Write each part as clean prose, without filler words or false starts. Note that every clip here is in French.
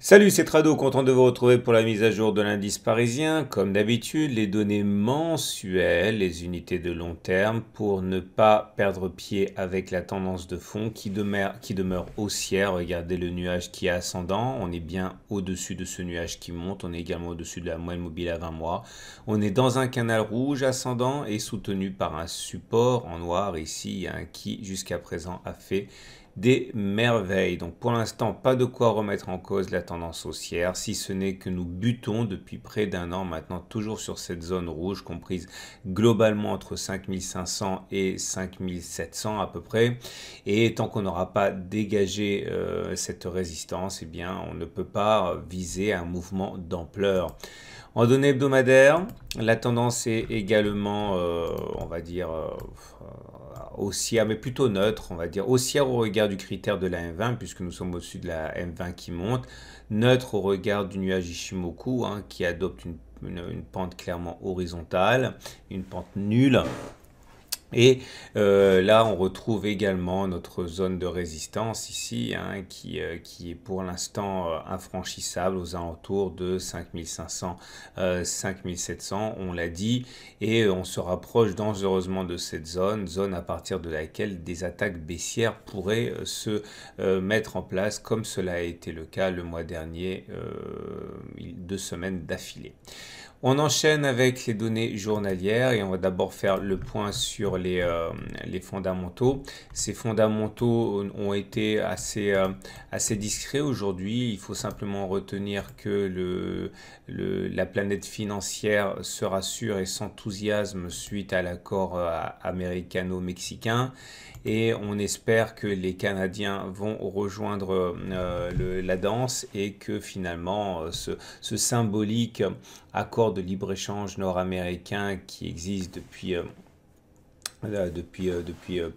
Salut, c'est Trado, content de vous retrouver pour la mise à jour de l'indice parisien. Comme d'habitude, les données mensuelles, les unités de long terme, pour ne pas perdre pied avec la tendance de fond qui demeure haussière. Regardez le nuage qui est ascendant, on est bien au-dessus de ce nuage qui monte, on est également au-dessus de la moyenne mobile à 20 mois. On est dans un canal rouge ascendant et soutenu par un support en noir ici, qui jusqu'à présent a fait des merveilles. Donc pour l'instant, pas de quoi remettre en cause la tendance haussière, si ce n'est que nous butons depuis près d'un an maintenant, toujours sur cette zone rouge, comprise globalement entre 5500 et 5700 à peu près. Et tant qu'on n'aura pas dégagé cette résistance, eh bien, on ne peut pas viser un mouvement d'ampleur. En données hebdomadaires, la tendance est également, on va dire, haussière, mais plutôt neutre, on va dire, haussière au regard du critère de la M20, puisque nous sommes au-dessus de la M20 qui monte, neutre au regard du nuage Ishimoku, qui adopte une pente clairement horizontale, une pente nulle. Et là, on retrouve également notre zone de résistance ici, qui est pour l'instant infranchissable aux alentours de 5500, 5700, on l'a dit, et on se rapproche dangereusement de cette zone à partir de laquelle des attaques baissières pourraient se mettre en place, comme cela a été le cas le mois dernier, 2 semaines d'affilée. On enchaîne avec les données journalières et on va d'abord faire le point sur les fondamentaux. Ces fondamentaux ont été assez discrets aujourd'hui. Il faut simplement retenir que la planète financière se rassure et s'enthousiasme suite à l'accord américano-mexicain. Et on espère que les Canadiens vont rejoindre la danse et que finalement ce symbolique accord de libre-échange nord-américain qui existe depuis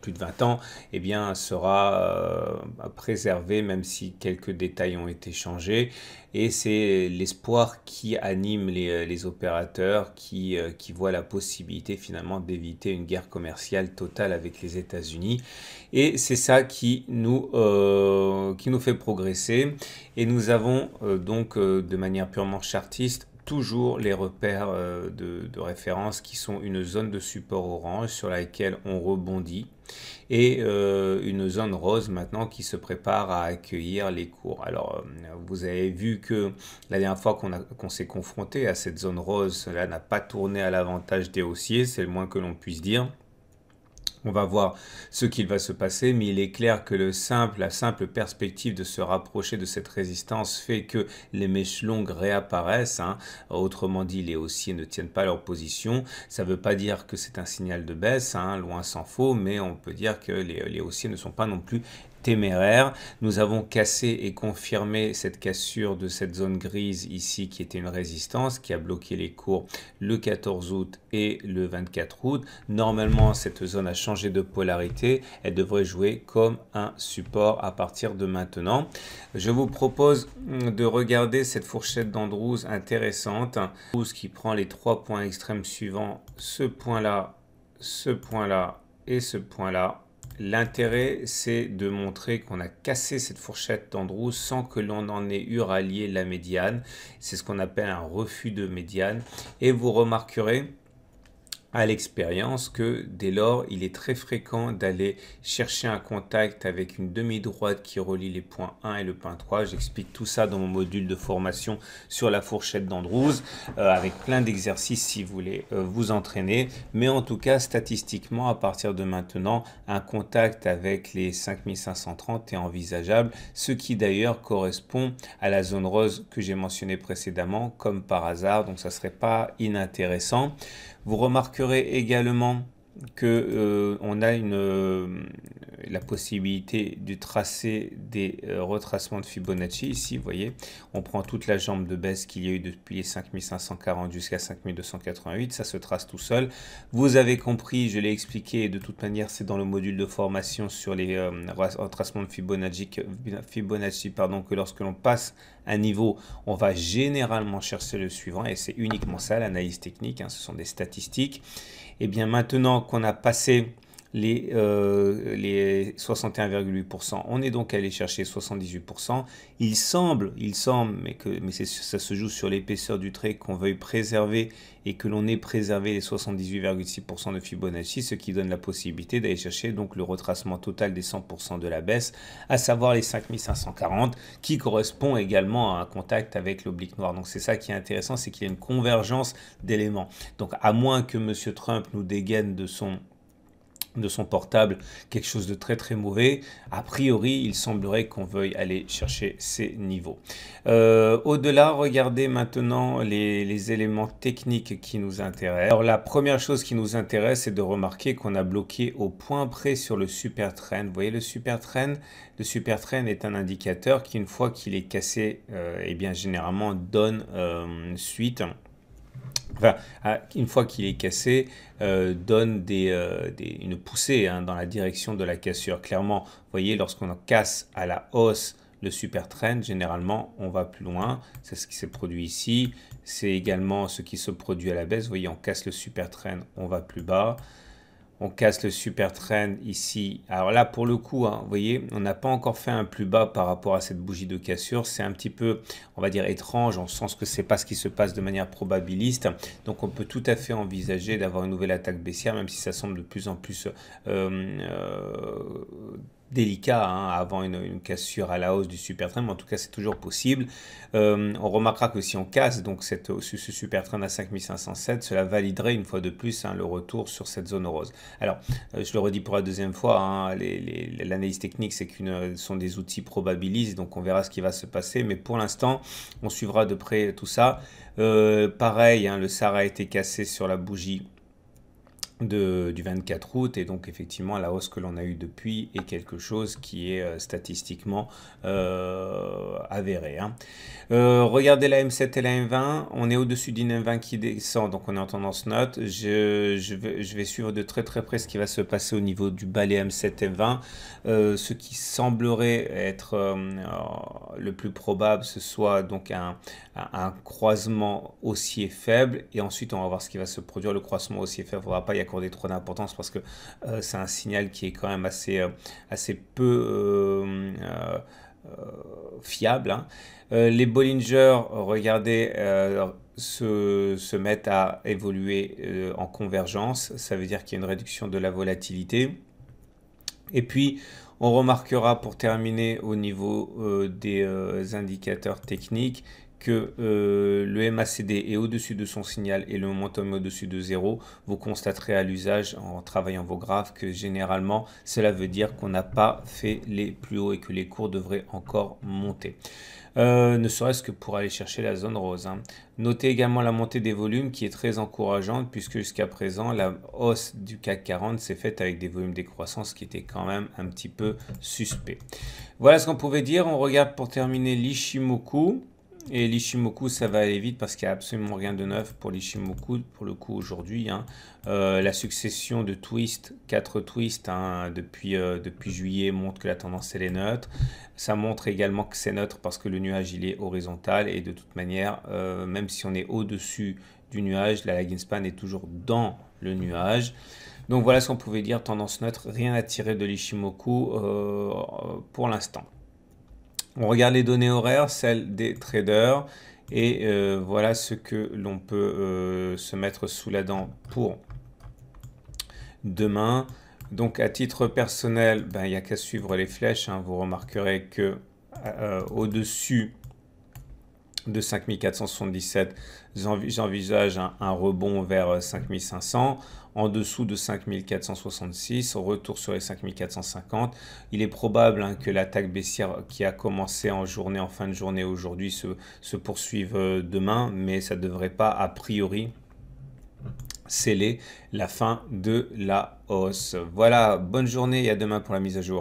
plus de 20 ans, eh bien, sera préservé, même si quelques détails ont été changés. Et c'est l'espoir qui anime les opérateurs qui voient la possibilité finalement d'éviter une guerre commerciale totale avec les États-Unis. Et c'est ça qui nous fait progresser. Et nous avons donc de manière purement chartiste toujours les repères de référence qui sont une zone de support orange sur laquelle on rebondit et une zone rose maintenant qui se prépare à accueillir les cours. Alors vous avez vu que la dernière fois qu'on s'est confronté à cette zone rose, cela n'a pas tourné à l'avantage des haussiers, c'est le moins que l'on puisse dire. On va voir ce qu'il va se passer, mais il est clair que la simple perspective de se rapprocher de cette résistance fait que les mèches longues réapparaissent. Autrement dit, les haussiers ne tiennent pas leur position. Ça ne veut pas dire que c'est un signal de baisse, loin s'en faut, mais on peut dire que les haussiers ne sont pas non plus téméraire. Nous avons cassé et confirmé cette cassure de cette zone grise ici qui était une résistance qui a bloqué les cours le 14 août et le 24 août. Normalement, cette zone a changé de polarité. Elle devrait jouer comme un support à partir de maintenant. Je vous propose de regarder cette fourchette d'Andrews intéressante. Andrews qui prend les 3 points extrêmes suivants, ce point-là et ce point-là. L'intérêt, c'est de montrer qu'on a cassé cette fourchette d'Andrews sans que l'on en ait eu rallié la médiane. C'est ce qu'on appelle un refus de médiane. Et vous remarquerez à l'expérience que dès lors, il est très fréquent d'aller chercher un contact avec une demi-droite qui relie les points 1 et le point 3. J'explique tout ça dans mon module de formation sur la fourchette d'Andrews avec plein d'exercices si vous voulez vous entraîner. Mais en tout cas, statistiquement, à partir de maintenant, un contact avec les 5530 est envisageable, ce qui d'ailleurs correspond à la zone rose que j'ai mentionnée précédemment, comme par hasard. Donc, ça ne serait pas inintéressant. Vous remarquerez également que on a la possibilité de tracer des retracements de Fibonacci. Ici, vous voyez, on prend toute la jambe de baisse qu'il y a eu depuis les 5540 jusqu'à 5288. Ça se trace tout seul. Vous avez compris, je l'ai expliqué, de toute manière, c'est dans le module de formation sur les retracements de Fibonacci, que lorsque l'on passe un niveau, on va généralement chercher le suivant et c'est uniquement ça, l'analyse technique, ce sont des statistiques. Et bien maintenant qu'on a passé les 61,8%. On est donc allé chercher 78%. Il semble, mais ça se joue sur l'épaisseur du trait, qu'on veuille préserver et que l'on ait préservé les 78,6% de Fibonacci, ce qui donne la possibilité d'aller chercher donc le retracement total des 100% de la baisse, à savoir les 5540, qui correspond également à un contact avec l'oblique noir. Donc c'est ça qui est intéressant, c'est qu'il y a une convergence d'éléments. Donc à moins que M. Trump nous dégaine de son portable quelque chose de très très mauvais, a priori il semblerait qu'on veuille aller chercher ces niveaux. Au-delà, regardez maintenant les éléments techniques qui nous intéressent. Alors la première chose qui nous intéresse, c'est de remarquer qu'on a bloqué au point près sur le super trend. Vous voyez le super trend? Le super trend est un indicateur qui, une fois qu'il est cassé, eh bien généralement donne suite. Enfin, une fois qu'il est cassé, donne une poussée dans la direction de la cassure. Clairement, vous voyez, lorsqu'on casse à la hausse le super trend, généralement, on va plus loin. C'est ce qui s'est produit ici. C'est également ce qui se produit à la baisse. Vous voyez, on casse le super trend, on va plus bas. On casse le super trend ici. Alors là, pour le coup, vous voyez, on n'a pas encore fait un plus bas par rapport à cette bougie de cassure. C'est un petit peu, on va dire, étrange, en sens que c'est pas ce qui se passe de manière probabiliste. Donc, on peut tout à fait envisager d'avoir une nouvelle attaque baissière, même si ça semble de plus en plus délicat avant une cassure à la hausse du super trend, mais en tout cas c'est toujours possible. On remarquera que si on casse donc ce super trend à 5507, cela validerait une fois de plus le retour sur cette zone rose. Alors je le redis pour la deuxième fois, l'analyse technique sont des outils probabilistes, donc on verra ce qui va se passer, mais pour l'instant on suivra de près tout ça. Pareil, le SAR a été cassé sur la bougie du 24 août, et donc effectivement la hausse que l'on a eue depuis est quelque chose qui est statistiquement avéré. Regardez la M7 et la M20, on est au-dessus d'une M20 qui descend, donc on est en tendance note. Je vais suivre de très très près ce qui va se passer au niveau du bas les M7 et M20. Ce qui semblerait être le plus probable, ce soit donc un croisement haussier faible, et ensuite on va voir ce qui va se produire. Le croisement haussier faible, il ne faudra pas y accorder trop d'importance parce que c'est un signal qui est quand même assez peu fiable. Les Bollinger, regardez, se mettent à évoluer en convergence. Ça veut dire qu'il y a une réduction de la volatilité. Et puis, on remarquera pour terminer au niveau des indicateurs techniques que le MACD est au-dessus de son signal et le momentum est au-dessus de 0. Vous constaterez à l'usage en travaillant vos graphes que généralement cela veut dire qu'on n'a pas fait les plus hauts et que les cours devraient encore monter. Ne serait-ce que pour aller chercher la zone rose. Notez également la montée des volumes qui est très encourageante, puisque jusqu'à présent la hausse du CAC 40 s'est faite avec des volumes décroissants, ce qui était quand même un petit peu suspect. Voilà ce qu'on pouvait dire. On regarde pour terminer l'Ichimoku. Et l'Ichimoku, ça va aller vite parce qu'il n'y a absolument rien de neuf pour l'Ichimoku pour le coup aujourd'hui. La succession de twists, 4 twists depuis juillet, montre que la tendance elle est neutre. Ça montre également que c'est neutre parce que le nuage il est horizontal, et de toute manière, même si on est au-dessus du nuage, la lagging span est toujours dans le nuage. Donc voilà ce qu'on pouvait dire, tendance neutre, rien à tirer de l'Ichimoku pour l'instant. On regarde les données horaires, celles des traders, et voilà ce que l'on peut se mettre sous la dent pour demain. Donc à titre personnel, il n'y a qu'à suivre les flèches. Vous remarquerez que au-dessus de 5477, j'envisage un rebond vers 5500. En dessous de 5466, retour sur les 5450. Il est probable que l'attaque baissière qui a commencé en fin de journée aujourd'hui se poursuive demain, mais ça ne devrait pas a priori sceller la fin de la hausse. Voilà, bonne journée et à demain pour la mise à jour.